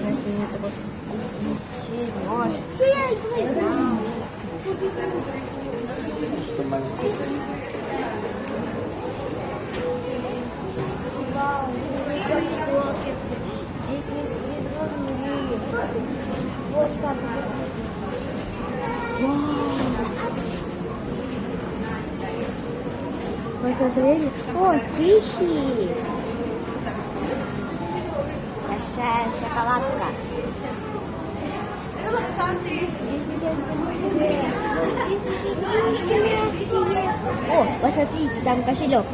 Что я говорю? Что маленький. Вау, здесь есть ведро. Вот так. Вы смотрели? О, фиши! Большая шоколадка. О, посмотрите, там кошелек.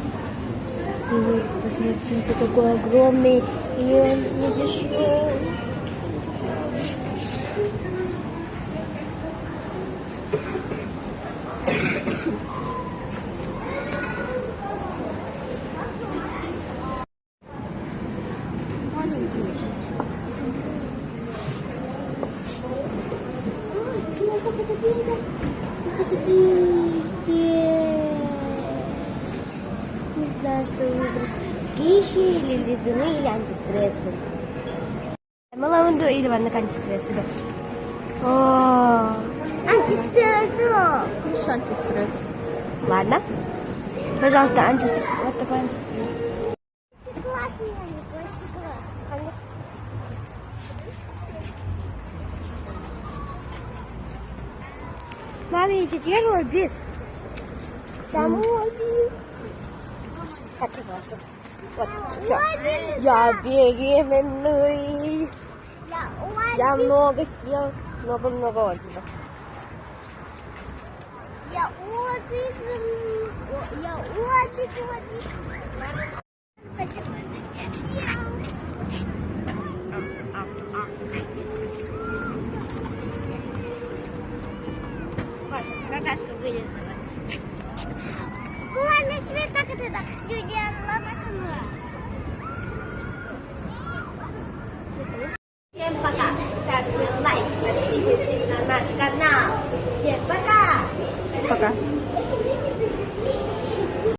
И вот, посмотрите, такой огромный, и он не дешевый. Маленький очень. Не знаю, что выбрать. Скиши или лизуны или антистрессы. Малавунду или ванна антистрессы. О, антистресс. Что антистресс? Ладно. Пожалуйста, антистресс. Вот такой антистресс. Классный, классный. Маме, теперь мой бис. Самый бис. Так, вот, все. Я беременный. Я много съел, много-много отзывов. Я вот, какашка вылезла. Ладно, себе так это да. Люди, всем пока. Ставьте лайк, подписывайтесь на наш канал. Всем пока. Пока.